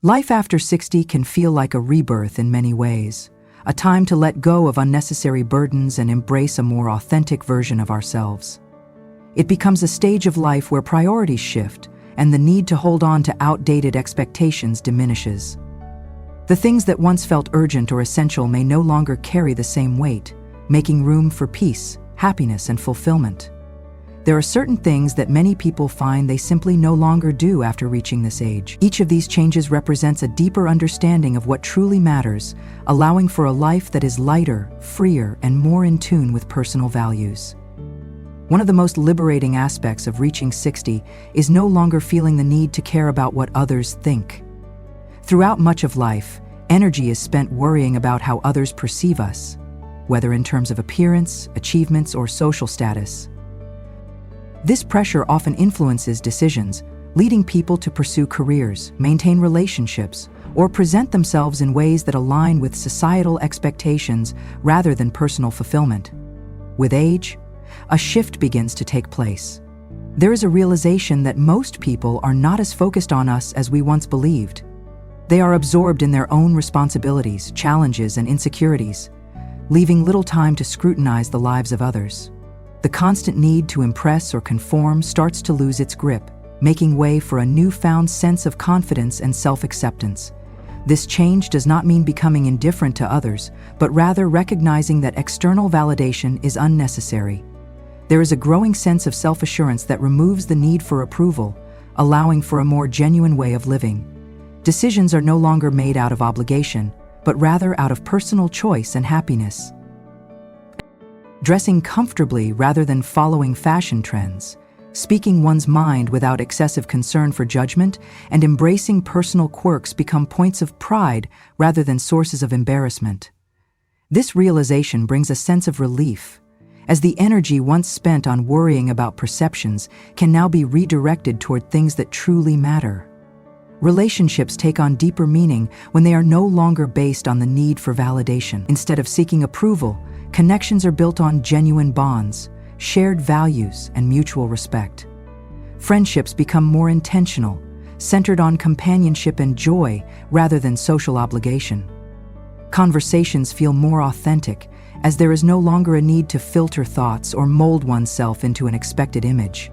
Life after 60 can feel like a rebirth in many ways, a time to let go of unnecessary burdens and embrace a more authentic version of ourselves. It becomes a stage of life where priorities shift and the need to hold on to outdated expectations diminishes. The things that once felt urgent or essential may no longer carry the same weight, making room for peace, happiness, and fulfillment. There are certain things that many people find they simply no longer do after reaching this age. Each of these changes represents a deeper understanding of what truly matters, allowing for a life that is lighter, freer, and more in tune with personal values. One of the most liberating aspects of reaching 60 is no longer feeling the need to care about what others think. Throughout much of life, energy is spent worrying about how others perceive us, whether in terms of appearance, achievements, or social status. This pressure often influences decisions, leading people to pursue careers, maintain relationships, or present themselves in ways that align with societal expectations rather than personal fulfillment. With age, a shift begins to take place. There is a realization that most people are not as focused on us as we once believed. They are absorbed in their own responsibilities, challenges, and insecurities, leaving little time to scrutinize the lives of others. The constant need to impress or conform starts to lose its grip, making way for a newfound sense of confidence and self-acceptance. This change does not mean becoming indifferent to others, but rather recognizing that external validation is unnecessary. There is a growing sense of self-assurance that removes the need for approval, allowing for a more genuine way of living. Decisions are no longer made out of obligation, but rather out of personal choice and happiness. Dressing comfortably rather than following fashion trends, speaking one's mind without excessive concern for judgment, and embracing personal quirks become points of pride rather than sources of embarrassment. This realization brings a sense of relief, as the energy once spent on worrying about perceptions can now be redirected toward things that truly matter. Relationships take on deeper meaning when they are no longer based on the need for validation. Instead of seeking approval, connections are built on genuine bonds, shared values, and mutual respect. Friendships become more intentional, centered on companionship and joy rather than social obligation. Conversations feel more authentic, as there is no longer a need to filter thoughts or mold oneself into an expected image.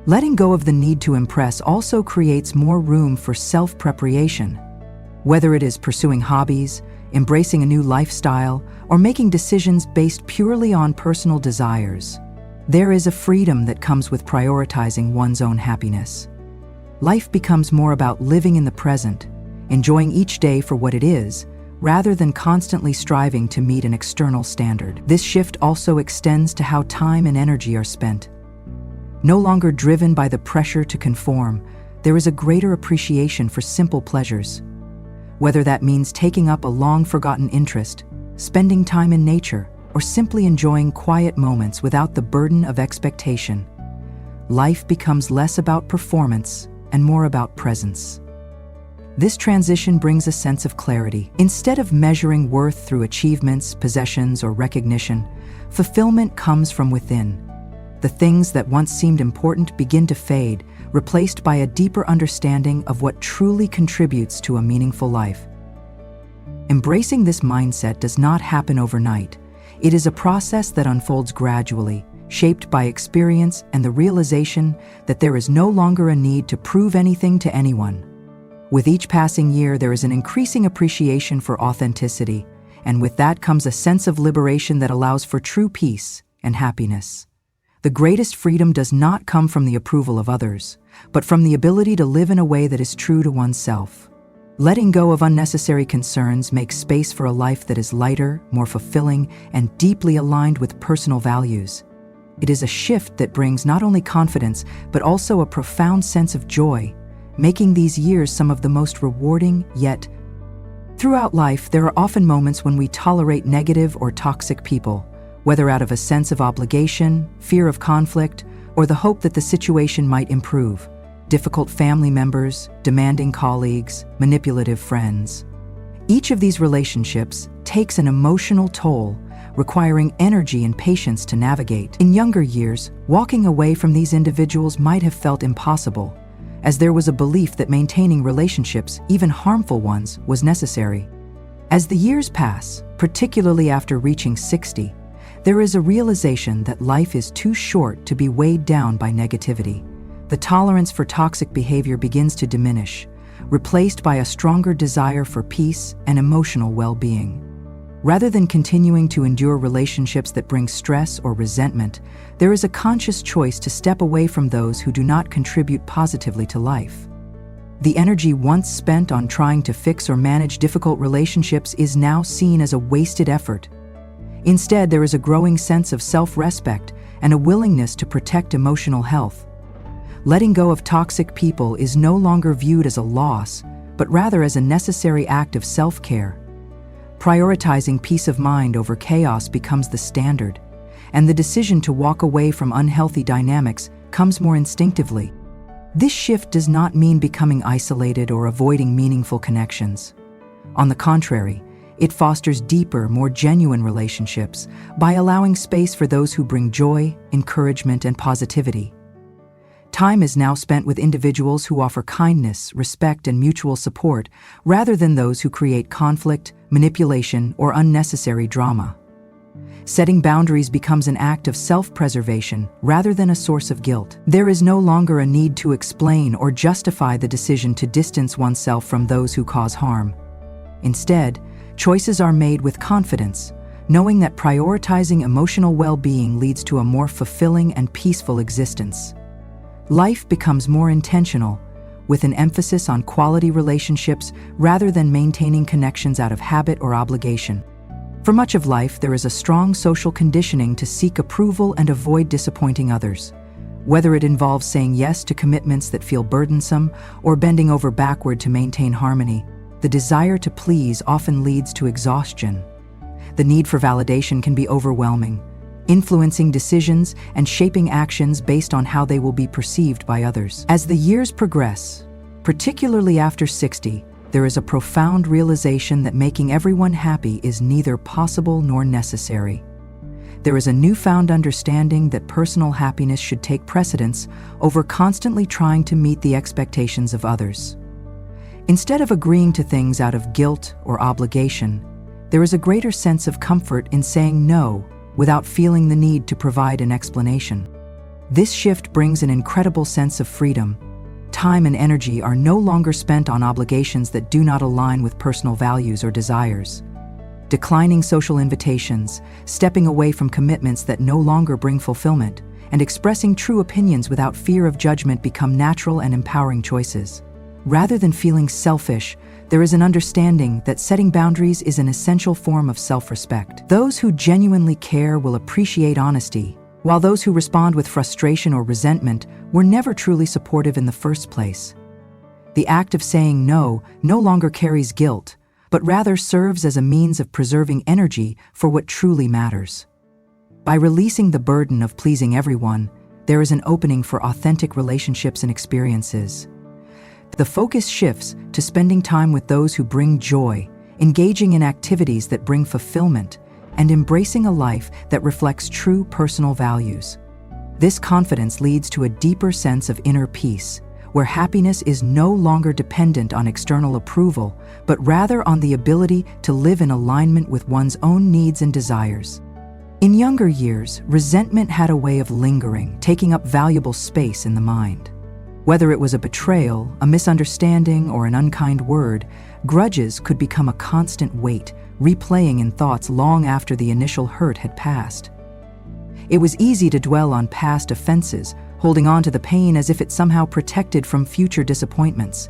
Letting go of the need to impress also creates more room for self-preparation. Whether it is pursuing hobbies, embracing a new lifestyle, or making decisions based purely on personal desires, there is a freedom that comes with prioritizing one's own happiness. Life becomes more about living in the present, enjoying each day for what it is, rather than constantly striving to meet an external standard. This shift also extends to how time and energy are spent. No longer driven by the pressure to conform, there is a greater appreciation for simple pleasures. Whether that means taking up a long-forgotten interest, spending time in nature, or simply enjoying quiet moments without the burden of expectation, life becomes less about performance and more about presence. This transition brings a sense of clarity. Instead of measuring worth through achievements, possessions, or recognition, fulfillment comes from within. The things that once seemed important begin to fade, replaced by a deeper understanding of what truly contributes to a meaningful life. Embracing this mindset does not happen overnight. It is a process that unfolds gradually, shaped by experience and the realization that there is no longer a need to prove anything to anyone. With each passing year, there is an increasing appreciation for authenticity, and with that comes a sense of liberation that allows for true peace and happiness. The greatest freedom does not come from the approval of others, but from the ability to live in a way that is true to oneself. Letting go of unnecessary concerns makes space for a life that is lighter, more fulfilling, and deeply aligned with personal values. It is a shift that brings not only confidence, but also a profound sense of joy, making these years some of the most rewarding yet. Throughout life, there are often moments when we tolerate negative or toxic people, whether out of a sense of obligation, fear of conflict, or the hope that the situation might improve. Difficult family members, demanding colleagues, manipulative friends. Each of these relationships takes an emotional toll, requiring energy and patience to navigate. In younger years, walking away from these individuals might have felt impossible, as there was a belief that maintaining relationships, even harmful ones, was necessary. As the years pass, particularly after reaching 60, there is a realization that life is too short to be weighed down by negativity. The tolerance for toxic behavior begins to diminish, replaced by a stronger desire for peace and emotional well-being. Rather than continuing to endure relationships that bring stress or resentment, there is a conscious choice to step away from those who do not contribute positively to life. The energy once spent on trying to fix or manage difficult relationships is now seen as a wasted effort. Instead, there is a growing sense of self-respect and a willingness to protect emotional health. Letting go of toxic people is no longer viewed as a loss, but rather as a necessary act of self-care. Prioritizing peace of mind over chaos becomes the standard, and the decision to walk away from unhealthy dynamics comes more instinctively. This shift does not mean becoming isolated or avoiding meaningful connections. On the contrary, it fosters deeper, more genuine relationships by allowing space for those who bring joy, encouragement, and positivity. Time is now spent with individuals who offer kindness, respect, and mutual support, rather than those who create conflict, manipulation, or unnecessary drama. Setting boundaries becomes an act of self-preservation rather than a source of guilt. There is no longer a need to explain or justify the decision to distance oneself from those who cause harm. Instead, choices are made with confidence, knowing that prioritizing emotional well-being leads to a more fulfilling and peaceful existence. Life becomes more intentional, with an emphasis on quality relationships rather than maintaining connections out of habit or obligation. For much of life, there is a strong social conditioning to seek approval and avoid disappointing others. Whether it involves saying yes to commitments that feel burdensome or bending over backward to maintain harmony, the desire to please often leads to exhaustion. The need for validation can be overwhelming, influencing decisions and shaping actions based on how they will be perceived by others. As the years progress, particularly after 60, there is a profound realization that making everyone happy is neither possible nor necessary. There is a newfound understanding that personal happiness should take precedence over constantly trying to meet the expectations of others. Instead of agreeing to things out of guilt or obligation, there is a greater sense of comfort in saying no without feeling the need to provide an explanation. This shift brings an incredible sense of freedom. Time and energy are no longer spent on obligations that do not align with personal values or desires. Declining social invitations, stepping away from commitments that no longer bring fulfillment, and expressing true opinions without fear of judgment become natural and empowering choices. Rather than feeling selfish, there is an understanding that setting boundaries is an essential form of self-respect. Those who genuinely care will appreciate honesty, while those who respond with frustration or resentment were never truly supportive in the first place. The act of saying no longer carries guilt, but rather serves as a means of preserving energy for what truly matters. By releasing the burden of pleasing everyone, there is an opening for authentic relationships and experiences. The focus shifts to spending time with those who bring joy, engaging in activities that bring fulfillment, and embracing a life that reflects true personal values. This confidence leads to a deeper sense of inner peace, where happiness is no longer dependent on external approval, but rather on the ability to live in alignment with one's own needs and desires. In younger years, resentment had a way of lingering, taking up valuable space in the mind. Whether it was a betrayal, a misunderstanding, or an unkind word, grudges could become a constant weight, replaying in thoughts long after the initial hurt had passed. It was easy to dwell on past offenses, holding on to the pain as if it somehow protected from future disappointments.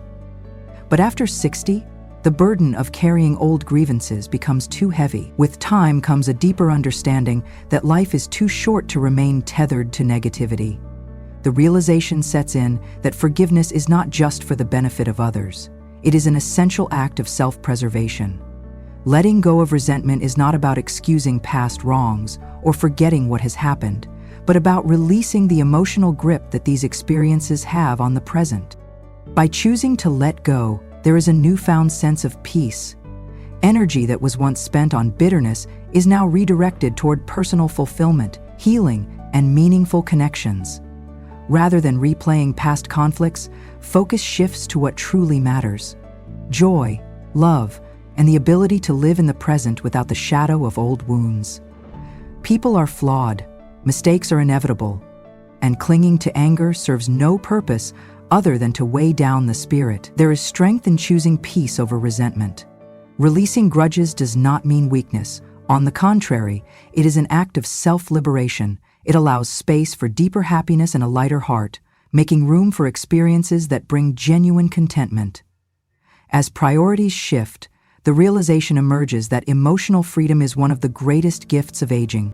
But after 60, the burden of carrying old grievances becomes too heavy. With time comes a deeper understanding that life is too short to remain tethered to negativity. The realization sets in that forgiveness is not just for the benefit of others. It is an essential act of self-preservation. Letting go of resentment is not about excusing past wrongs or forgetting what has happened, but about releasing the emotional grip that these experiences have on the present. By choosing to let go, there is a newfound sense of peace. Energy that was once spent on bitterness is now redirected toward personal fulfillment, healing, and meaningful connections. Rather than replaying past conflicts, focus shifts to what truly matters: joy, love, and the ability to live in the present without the shadow of old wounds. People are flawed, mistakes are inevitable, and clinging to anger serves no purpose other than to weigh down the spirit. There is strength in choosing peace over resentment. Releasing grudges does not mean weakness. On the contrary, it is an act of self-liberation. It allows space for deeper happiness and a lighter heart, making room for experiences that bring genuine contentment. As priorities shift, the realization emerges that emotional freedom is one of the greatest gifts of aging.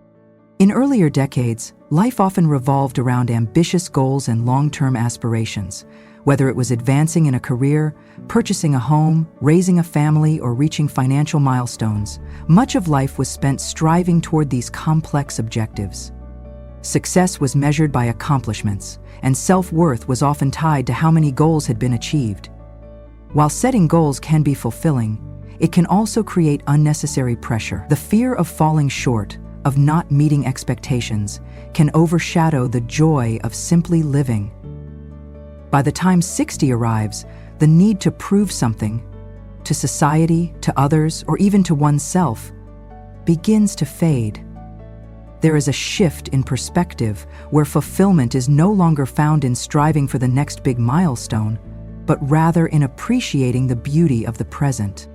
In earlier decades, life often revolved around ambitious goals and long-term aspirations. Whether it was advancing in a career, purchasing a home, raising a family, or reaching financial milestones, much of life was spent striving toward these complex objectives. Success was measured by accomplishments, and self-worth was often tied to how many goals had been achieved. While setting goals can be fulfilling, it can also create unnecessary pressure. The fear of falling short, of not meeting expectations, can overshadow the joy of simply living. By the time 60 arrives, the need to prove something, to society, to others, or even to oneself, begins to fade. There is a shift in perspective where fulfillment is no longer found in striving for the next big milestone, but rather in appreciating the beauty of the present.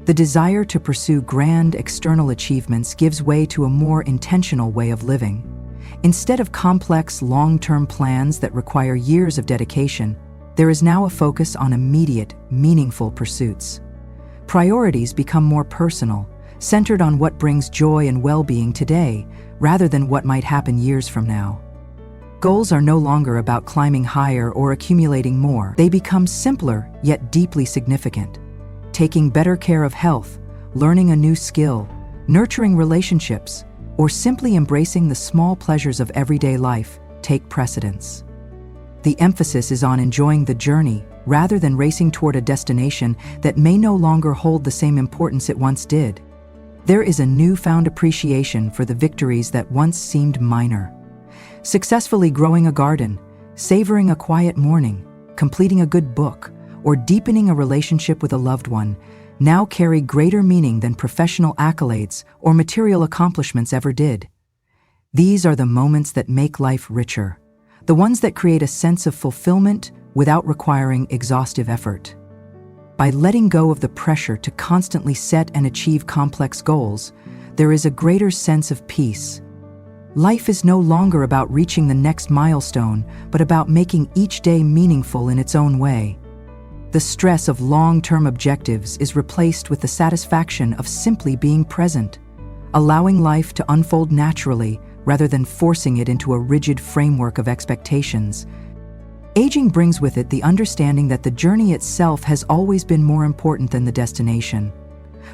The desire to pursue grand external achievements gives way to a more intentional way of living. Instead of complex, long-term plans that require years of dedication, there is now a focus on immediate, meaningful pursuits. Priorities become more personal, centered on what brings joy and well-being today, rather than what might happen years from now. Goals are no longer about climbing higher or accumulating more. They become simpler, yet deeply significant. Taking better care of health, learning a new skill, nurturing relationships, or simply embracing the small pleasures of everyday life take precedence. The emphasis is on enjoying the journey rather than racing toward a destination that may no longer hold the same importance it once did. There is a newfound appreciation for the victories that once seemed minor. Successfully growing a garden, savoring a quiet morning, completing a good book, or deepening a relationship with a loved one now carry greater meaning than professional accolades or material accomplishments ever did. These are the moments that make life richer, the ones that create a sense of fulfillment without requiring exhaustive effort. By letting go of the pressure to constantly set and achieve complex goals, there is a greater sense of peace. Life is no longer about reaching the next milestone, but about making each day meaningful in its own way. The stress of long-term objectives is replaced with the satisfaction of simply being present, allowing life to unfold naturally rather than forcing it into a rigid framework of expectations. Aging brings with it the understanding that the journey itself has always been more important than the destination.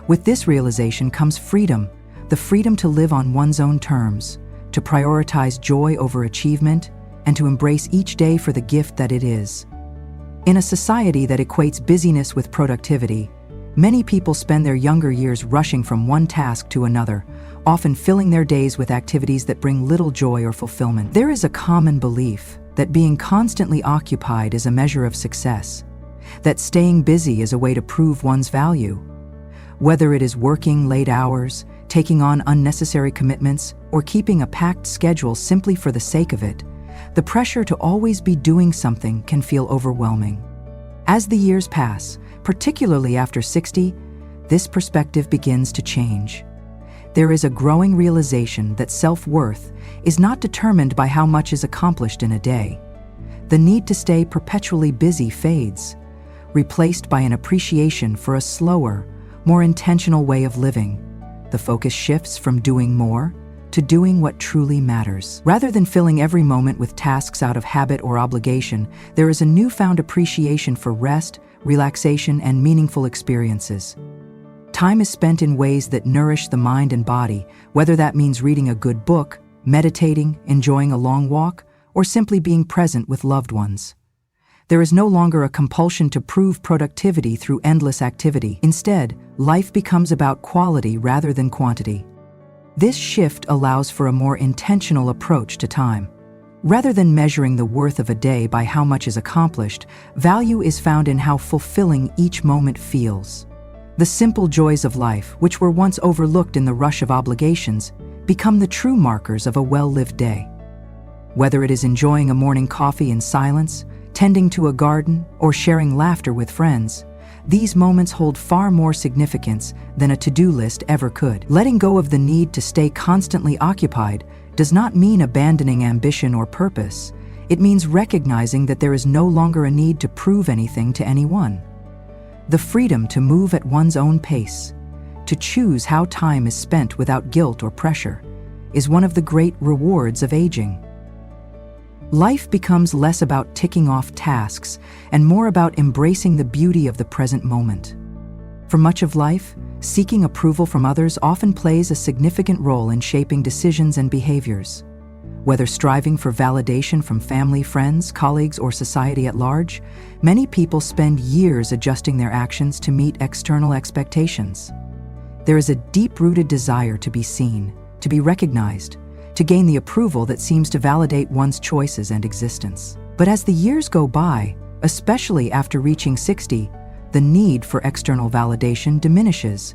With this realization comes freedom, the freedom to live on one's own terms, to prioritize joy over achievement, and to embrace each day for the gift that it is. In a society that equates busyness with productivity, many people spend their younger years rushing from one task to another, often filling their days with activities that bring little joy or fulfillment. There is a common belief that being constantly occupied is a measure of success, that staying busy is a way to prove one's value. Whether it is working late hours, taking on unnecessary commitments, or keeping a packed schedule simply for the sake of it, the pressure to always be doing something can feel overwhelming. As the years pass, particularly after 60, this perspective begins to change. There is a growing realization that self-worth is not determined by how much is accomplished in a day. The need to stay perpetually busy fades, replaced by an appreciation for a slower, more intentional way of living. The focus shifts from doing more to doing what truly matters. Rather than filling every moment with tasks out of habit or obligation, there is a newfound appreciation for rest, relaxation, and meaningful experiences. Time is spent in ways that nourish the mind and body, whether that means reading a good book, meditating, enjoying a long walk, or simply being present with loved ones. There is no longer a compulsion to prove productivity through endless activity. Instead, life becomes about quality rather than quantity. This shift allows for a more intentional approach to time. Rather than measuring the worth of a day by how much is accomplished, value is found in how fulfilling each moment feels. The simple joys of life, which were once overlooked in the rush of obligations, become the true markers of a well-lived day. Whether it is enjoying a morning coffee in silence, tending to a garden, or sharing laughter with friends, these moments hold far more significance than a to-do list ever could. Letting go of the need to stay constantly occupied does not mean abandoning ambition or purpose. It means recognizing that there is no longer a need to prove anything to anyone. The freedom to move at one's own pace, to choose how time is spent without guilt or pressure, is one of the great rewards of aging. Life becomes less about ticking off tasks and more about embracing the beauty of the present moment. For much of life, seeking approval from others often plays a significant role in shaping decisions and behaviors. Whether striving for validation from family, friends, colleagues, or society at large, many people spend years adjusting their actions to meet external expectations. There is a deep-rooted desire to be seen, to be recognized, to gain the approval that seems to validate one's choices and existence. But as the years go by, especially after reaching 60, the need for external validation diminishes.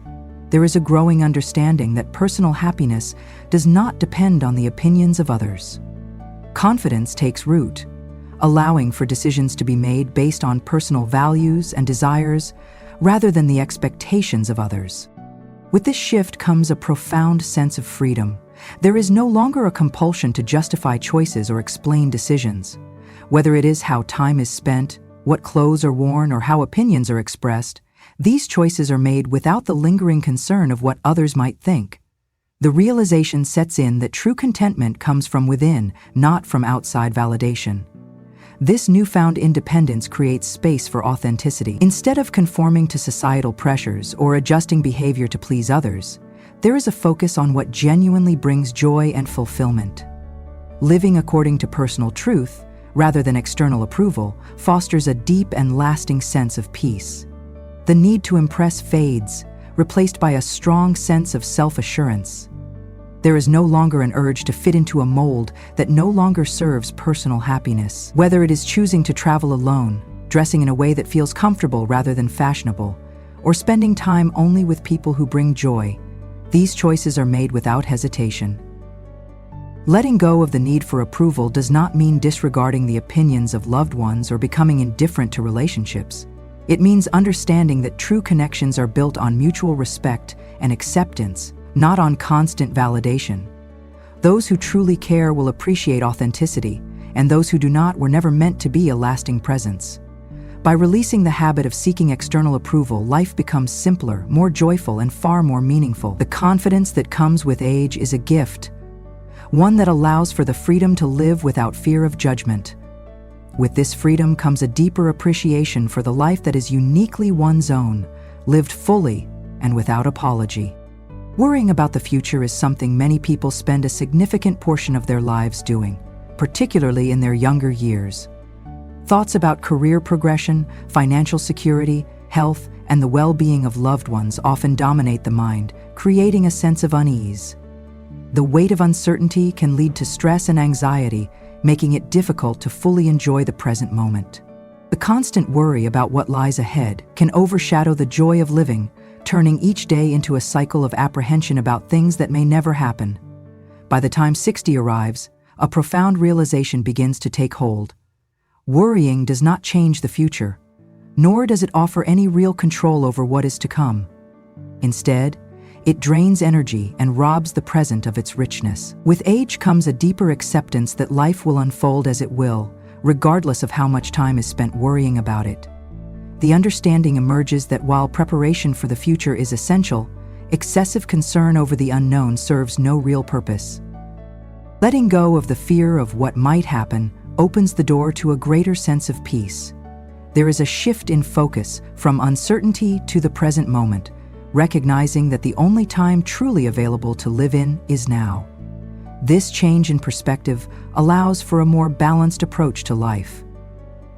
There is a growing understanding that personal happiness does not depend on the opinions of others. Confidence takes root, allowing for decisions to be made based on personal values and desires rather than the expectations of others. With this shift comes a profound sense of freedom. There is no longer a compulsion to justify choices or explain decisions. Whether it is how time is spent, what clothes are worn, or how opinions are expressed, these choices are made without the lingering concern of what others might think. The realization sets in that true contentment comes from within, not from outside validation. This newfound independence creates space for authenticity. Instead of conforming to societal pressures or adjusting behavior to please others, there is a focus on what genuinely brings joy and fulfillment. Living according to personal truth, rather than external approval, fosters a deep and lasting sense of peace. The need to impress fades, replaced by a strong sense of self-assurance. There is no longer an urge to fit into a mold that no longer serves personal happiness. Whether it is choosing to travel alone, dressing in a way that feels comfortable rather than fashionable, or spending time only with people who bring joy, these choices are made without hesitation. Letting go of the need for approval does not mean disregarding the opinions of loved ones or becoming indifferent to relationships. It means understanding that true connections are built on mutual respect and acceptance, not on constant validation. Those who truly care will appreciate authenticity, and those who do not were never meant to be a lasting presence. By releasing the habit of seeking external approval, life becomes simpler, more joyful, and far more meaningful. The confidence that comes with age is a gift, one that allows for the freedom to live without fear of judgment. With this freedom comes a deeper appreciation for the life that is uniquely one's own, lived fully and without apology. Worrying about the future is something many people spend a significant portion of their lives doing, particularly in their younger years. Thoughts about career progression, financial security, health, and the well-being of loved ones often dominate the mind, creating a sense of unease. The weight of uncertainty can lead to stress and anxiety, making it difficult to fully enjoy the present moment. The constant worry about what lies ahead can overshadow the joy of living, turning each day into a cycle of apprehension about things that may never happen. By the time 60 arrives, a profound realization begins to take hold. Worrying does not change the future, nor does it offer any real control over what is to come. Instead, it drains energy and robs the present of its richness. With age comes a deeper acceptance that life will unfold as it will, regardless of how much time is spent worrying about it. The understanding emerges that while preparation for the future is essential, excessive concern over the unknown serves no real purpose. Letting go of the fear of what might happen opens the door to a greater sense of peace. There is a shift in focus from uncertainty to the present moment, recognizing that the only time truly available to live in is now. This change in perspective allows for a more balanced approach to life.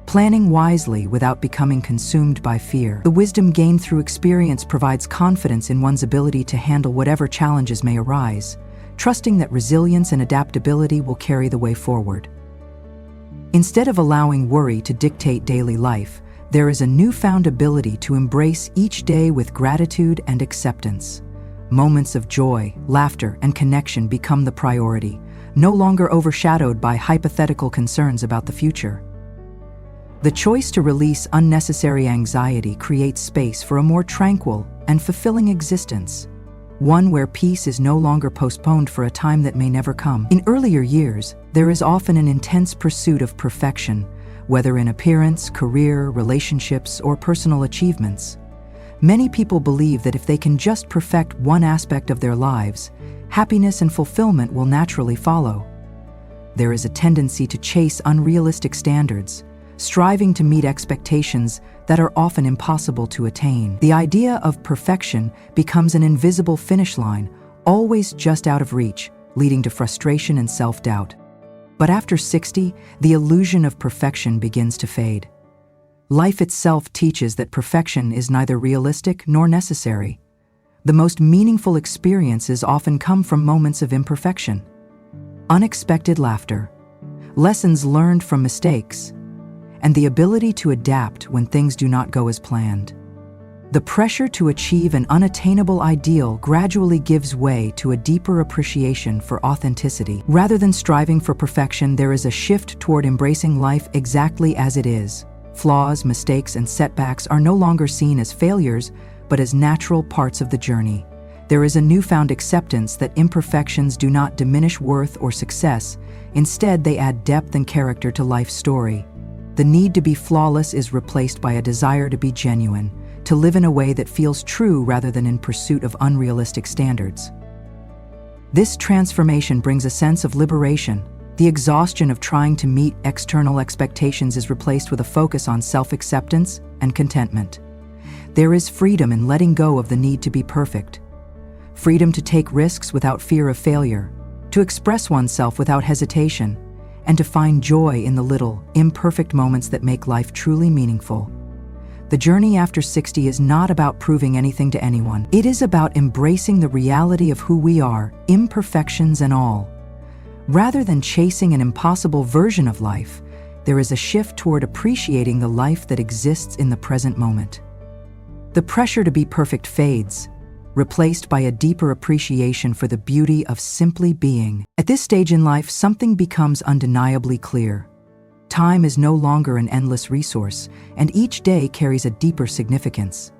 Planning wisely without becoming consumed by fear. The wisdom gained through experience provides confidence in one's ability to handle whatever challenges may arise, trusting that resilience and adaptability will carry the way forward. Instead of allowing worry to dictate daily life, there is a newfound ability to embrace each day with gratitude and acceptance. Moments of joy, laughter, and connection become the priority, no longer overshadowed by hypothetical concerns about the future. The choice to release unnecessary anxiety creates space for a more tranquil and fulfilling existence, one where peace is no longer postponed for a time that may never come. In earlier years, there is often an intense pursuit of perfection, whether in appearance, career, relationships, or personal achievements. Many people believe that if they can just perfect one aspect of their lives, happiness and fulfillment will naturally follow. There is a tendency to chase unrealistic standards, striving to meet expectations that are often impossible to attain. The idea of perfection becomes an invisible finish line, always just out of reach, leading to frustration and self-doubt. But after 60, the illusion of perfection begins to fade. Life itself teaches that perfection is neither realistic nor necessary. The most meaningful experiences often come from moments of imperfection. Unexpected laughter, lessons learned from mistakes, and the ability to adapt when things do not go as planned. The pressure to achieve an unattainable ideal gradually gives way to a deeper appreciation for authenticity. Rather than striving for perfection, there is a shift toward embracing life exactly as it is. Flaws, mistakes, and setbacks are no longer seen as failures, but as natural parts of the journey. There is a newfound acceptance that imperfections do not diminish worth or success. Instead, they add depth and character to life's story. The need to be flawless is replaced by a desire to be genuine, to live in a way that feels true rather than in pursuit of unrealistic standards. This transformation brings a sense of liberation. The exhaustion of trying to meet external expectations is replaced with a focus on self-acceptance and contentment. There is freedom in letting go of the need to be perfect. Freedom to take risks without fear of failure, to express oneself without hesitation, and to find joy in the little, imperfect moments that make life truly meaningful. The journey after 60 is not about proving anything to anyone. It is about embracing the reality of who we are, imperfections and all. Rather than chasing an impossible version of life, there is a shift toward appreciating the life that exists in the present moment. The pressure to be perfect fades, replaced by a deeper appreciation for the beauty of simply being. At this stage in life, something becomes undeniably clear. Time is no longer an endless resource, and each day carries a deeper significance.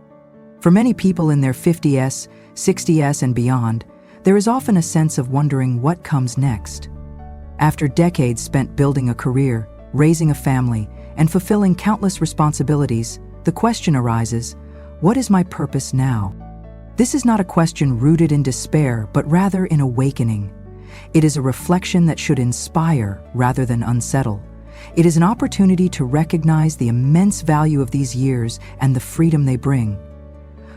For many people in their 50s, 60s, and beyond, there is often a sense of wondering what comes next. After decades spent building a career, raising a family, and fulfilling countless responsibilities, the question arises, what is my purpose now? This is not a question rooted in despair, but rather in awakening. It is a reflection that should inspire rather than unsettle. It is an opportunity to recognize the immense value of these years and the freedom they bring.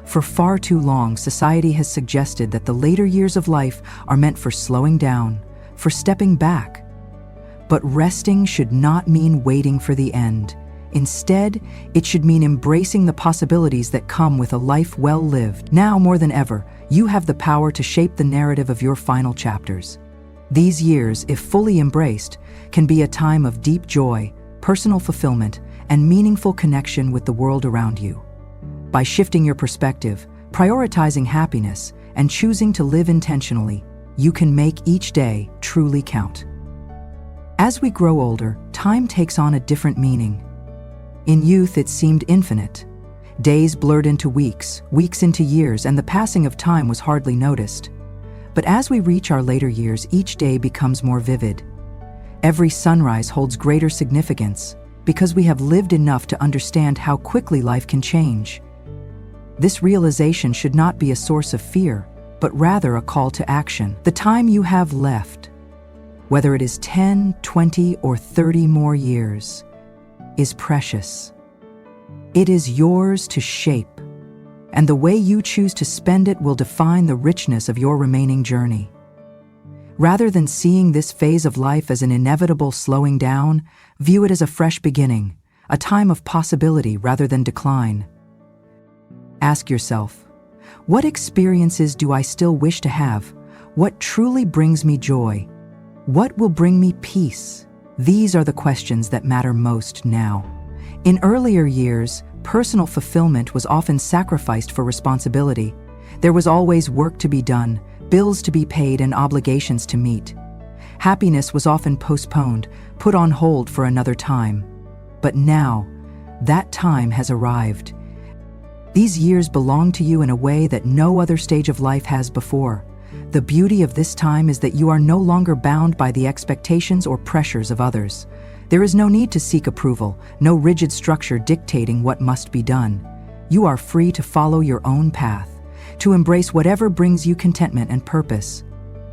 For far too long, society has suggested that the later years of life are meant for slowing down, for stepping back. But resting should not mean waiting for the end. Instead, it should mean embracing the possibilities that come with a life well lived. Now more than ever, you have the power to shape the narrative of your final chapters. These years, if fully embraced, can be a time of deep joy, personal fulfillment, and meaningful connection with the world around you. By shifting your perspective, prioritizing happiness, and choosing to live intentionally, you can make each day truly count. As we grow older, time takes on a different meaning. In youth, it seemed infinite. Days blurred into weeks, weeks into years, and the passing of time was hardly noticed. But as we reach our later years, each day becomes more vivid. Every sunrise holds greater significance because we have lived enough to understand how quickly life can change. This realization should not be a source of fear, but rather a call to action. The time you have left, whether it is 10, 20, or 30 more years, is precious. It is yours to shape, and the way you choose to spend it will define the richness of your remaining journey. Rather than seeing this phase of life as an inevitable slowing down, view it as a fresh beginning, a time of possibility rather than decline. Ask yourself, what experiences do I still wish to have? What truly brings me joy? What will bring me peace? These are the questions that matter most now. In earlier years, personal fulfillment was often sacrificed for responsibility. There was always work to be done, bills to be paid, and obligations to meet. Happiness was often postponed, put on hold for another time. But now, that time has arrived. These years belong to you in a way that no other stage of life has before. The beauty of this time is that you are no longer bound by the expectations or pressures of others. There is no need to seek approval, no rigid structure dictating what must be done. You are free to follow your own path, to embrace whatever brings you contentment and purpose.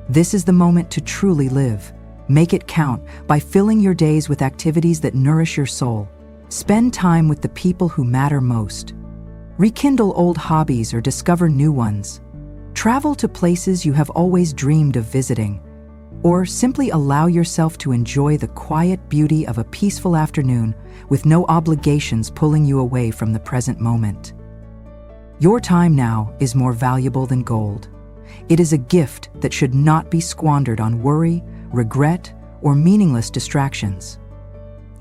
This is the moment to truly live. Make it count by filling your days with activities that nourish your soul. Spend time with the people who matter most. Rekindle old hobbies or discover new ones. Travel to places you have always dreamed of visiting. Or simply allow yourself to enjoy the quiet beauty of a peaceful afternoon with no obligations pulling you away from the present moment. Your time now is more valuable than gold. It is a gift that should not be squandered on worry, regret, or meaningless distractions.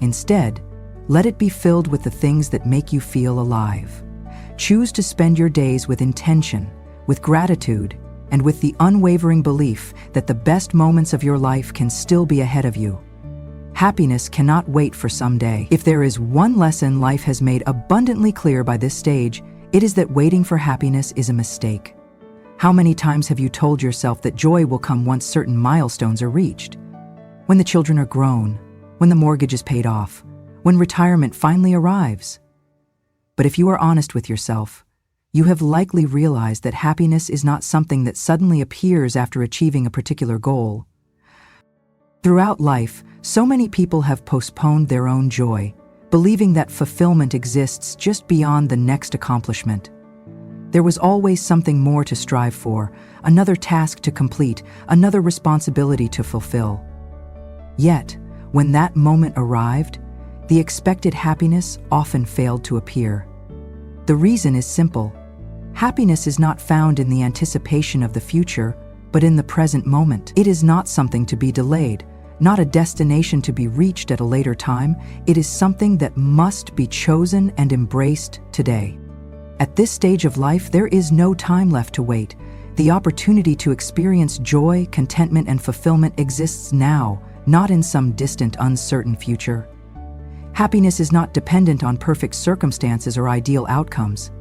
Instead, let it be filled with the things that make you feel alive. Choose to spend your days with intention, with gratitude, and with the unwavering belief that the best moments of your life can still be ahead of you. Happiness cannot wait for someday. If there is one lesson life has made abundantly clear by this stage, it is that waiting for happiness is a mistake. How many times have you told yourself that joy will come once certain milestones are reached? When the children are grown, when the mortgage is paid off, when retirement finally arrives. But if you are honest with yourself, you have likely realized that happiness is not something that suddenly appears after achieving a particular goal. Throughout life, so many people have postponed their own joy, believing that fulfillment exists just beyond the next accomplishment. There was always something more to strive for, another task to complete, another responsibility to fulfill. Yet, when that moment arrived, the expected happiness often failed to appear. The reason is simple. Happiness is not found in the anticipation of the future, but in the present moment. It is not something to be delayed, not a destination to be reached at a later time. It is something that must be chosen and embraced today. At this stage of life, there is no time left to wait. The opportunity to experience joy, contentment, and fulfillment exists now, not in some distant, uncertain future. Happiness is not dependent on perfect circumstances or ideal outcomes.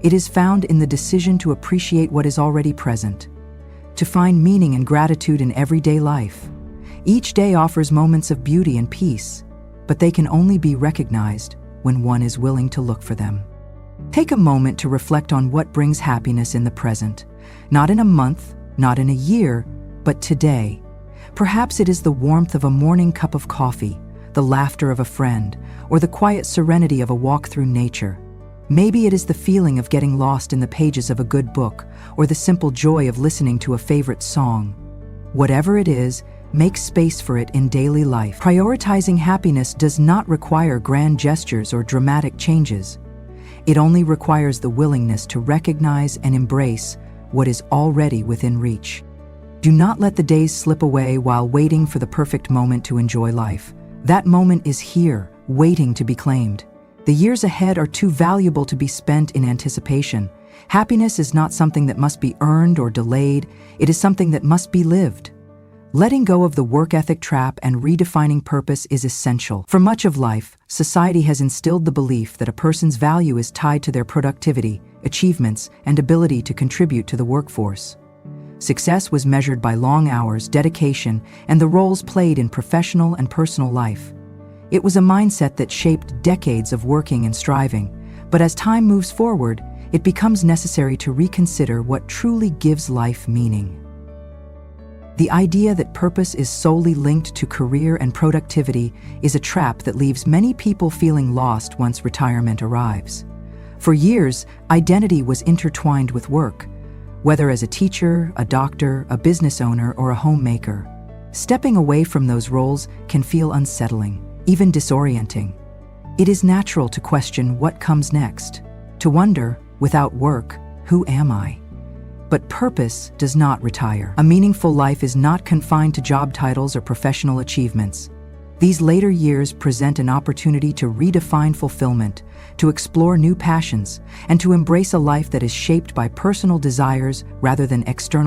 It is found in the decision to appreciate what is already present, to find meaning and gratitude in everyday life. Each day offers moments of beauty and peace, but they can only be recognized when one is willing to look for them. Take a moment to reflect on what brings happiness in the present, not in a month, not in a year, but today. Perhaps it is the warmth of a morning cup of coffee, the laughter of a friend, or the quiet serenity of a walk through nature. Maybe it is the feeling of getting lost in the pages of a good book, or the simple joy of listening to a favorite song. Whatever it is, make space for it in daily life. Prioritizing happiness does not require grand gestures or dramatic changes. It only requires the willingness to recognize and embrace what is already within reach. Do not let the days slip away while waiting for the perfect moment to enjoy life. That moment is here, waiting to be claimed. The years ahead are too valuable to be spent in anticipation. Happiness is not something that must be earned or delayed. It is something that must be lived. Letting go of the work ethic trap and redefining purpose is essential. For much of life, society has instilled the belief that a person's value is tied to their productivity, achievements, and ability to contribute to the workforce. Success was measured by long hours, dedication, and the roles played in professional and personal life. It was a mindset that shaped decades of working and striving, but as time moves forward, it becomes necessary to reconsider what truly gives life meaning. The idea that purpose is solely linked to career and productivity is a trap that leaves many people feeling lost once retirement arrives. For years, identity was intertwined with work, whether as a teacher, a doctor, a business owner, or a homemaker. Stepping away from those roles can feel unsettling, even disorienting. It is natural to question what comes next, to wonder, without work, who am I? But purpose does not retire. A meaningful life is not confined to job titles or professional achievements. These later years present an opportunity to redefine fulfillment, to explore new passions, and to embrace a life that is shaped by personal desires rather than external